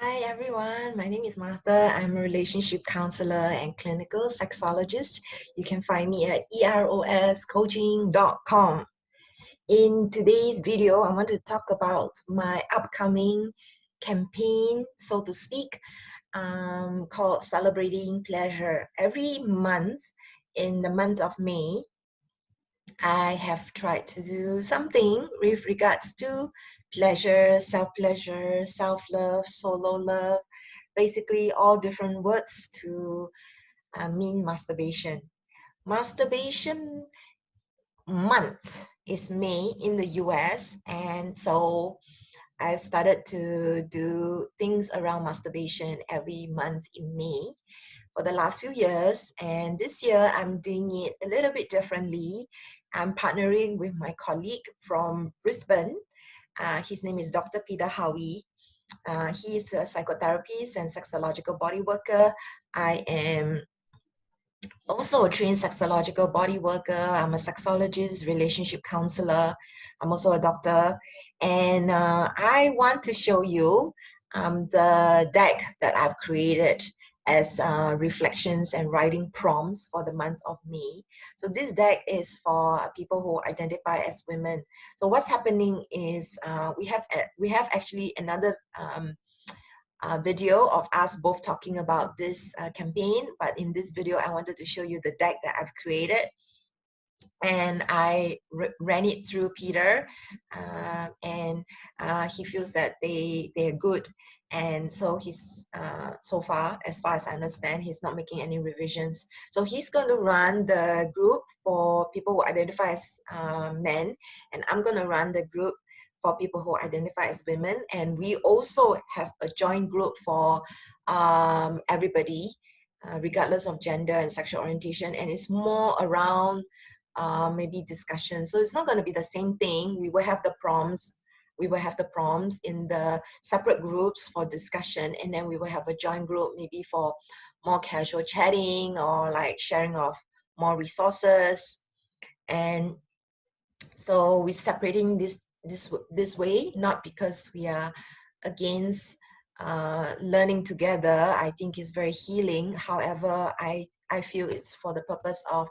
Hi everyone, my name is Martha. I'm a relationship counselor and clinical sexologist. You can find me at eroscoaching.com. In today's video, I want to talk about my upcoming campaign, so to speak, called Celebrating Pleasure. Every month, in the month of May, I have tried to do something with regards to pleasure, self-pleasure, self-love, solo love, basically all different words to mean masturbation. Masturbation month is May in the US, and so I've started to do things around masturbation every month in May for the last few years, and this year I'm doing it a little bit differently. I'm partnering with my colleague from Brisbane. His name is Dr. Peter Howie. He is a psychotherapist and sexological body worker. I am also a trained sexological body worker. I'm a sexologist, relationship counselor. I'm also a doctor. And I want to show you the deck that I've created as reflections and writing prompts for the month of May. So this deck is for people who identify as women. So what's happening is we have actually another video of us both talking about this campaign, but in this video I wanted to show you the deck that I've created, and I ran it through Peter, and he feels that they're good, and so he's so far as I understand, he's not making any revisions. So he's going to run the group for people who identify as men, and I'm going to run the group for people who identify as women, and we also have a joint group for everybody, regardless of gender and sexual orientation, and it's more around maybe discussion. So it's not going to be the same thing. We will have the prompts. We will have the prompts in the separate groups for discussion, and then we will have a joint group maybe for more casual chatting or like sharing of more resources. And so we're separating this way, not because we are against learning together. I think it's very healing. However, I feel it's for the purpose of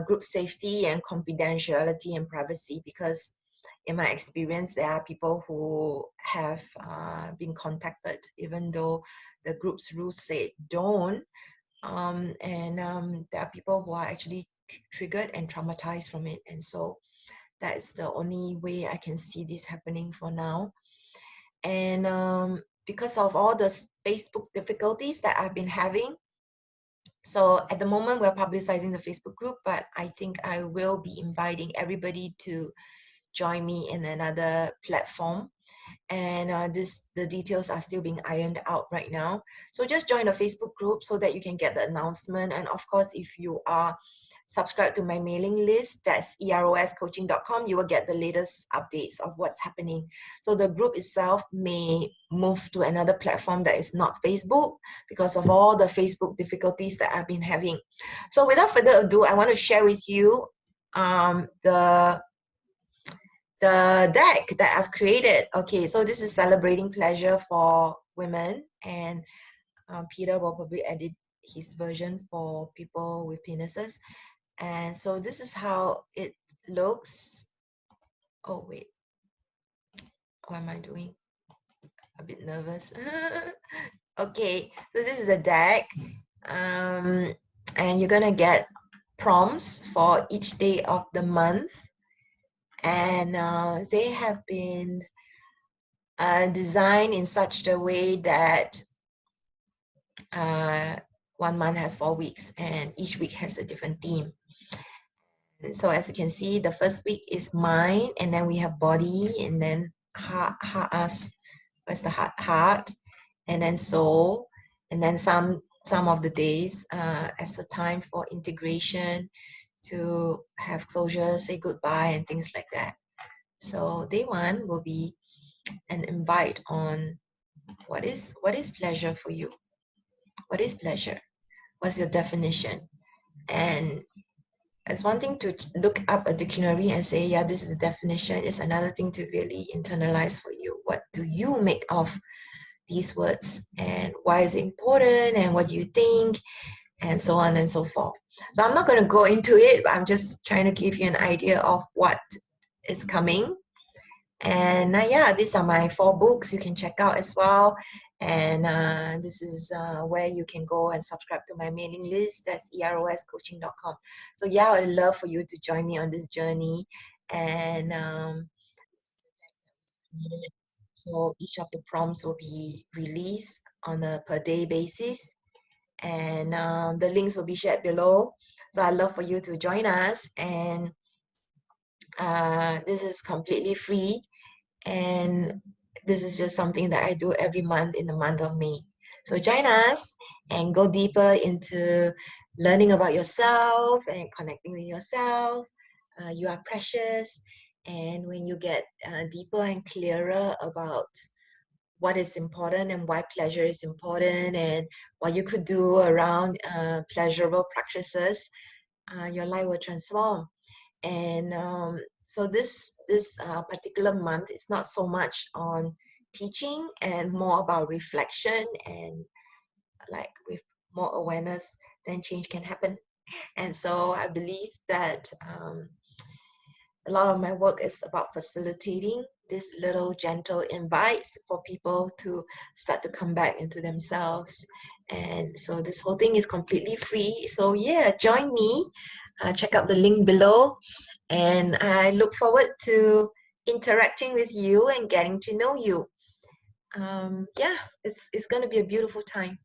group safety and confidentiality and privacy, because in my experience there are people who have been contacted even though the group's rules say don't, and there are people who are actually triggered and traumatized from it, and so that's the only way I can see this happening for now. And because of all the Facebook difficulties that I've been having, so at the moment we're publicizing the Facebook group, but I think I will be inviting everybody to join me in another platform. And the details are still being ironed out right now. So just join the Facebook group so that you can get the announcement. And of course, if you are subscribe to my mailing list, that's eroscoaching.com, you will get the latest updates of what's happening. So the group itself may move to another platform that is not Facebook because of all the Facebook difficulties that I've been having. So without further ado, I want to share with you the deck that I've created. Okay, so this is Celebrating Pleasure for Women, and Peter will probably edit his version for people with penises. And so this is how it looks. Oh wait, what am I doing? A bit nervous. Okay, so this is the deck, and you're gonna get prompts for each day of the month, and they have been designed in such a way that 1 month has 4 weeks, and each week has a different theme. So as you can see, the first week is mind, and then we have body, and then heart, where's the heart, and then soul, and then some of the days as a time for integration, to have closure, say goodbye, and things like that. So day 1 will be an invite on what is pleasure for you. What is pleasure? What's your definition? And it's one thing to look up a dictionary and say, yeah, this is the definition. It's another thing to really internalize for you. What do you make of these words and why is it important and what do you think and so on and so forth. So I'm not going to go into it, but I'm just trying to give you an idea of what is coming. And yeah, these are my 4 books you can check out as well. And this is where you can go and subscribe to my mailing list. That's eroscoaching.com. So yeah, I'd love for you to join me on this journey. And so each of the prompts will be released on a per day basis. And the links will be shared below. So I'd love for you to join us. And this is completely free. And this is just something that I do every month in the month of May. So join us and go deeper into learning about yourself and connecting with yourself. You are precious. And when you get deeper and clearer about what is important and why pleasure is important and what you could do around pleasurable practices, your life will transform. And so this particular month is not so much on teaching and more about reflection, and like with more awareness, then change can happen. And so I believe that a lot of my work is about facilitating these little gentle invites for people to start to come back into themselves. And so this whole thing is completely free. So yeah, join me. Check out the link below. And I look forward to interacting with you and getting to know you. Yeah, it's going to be a beautiful time.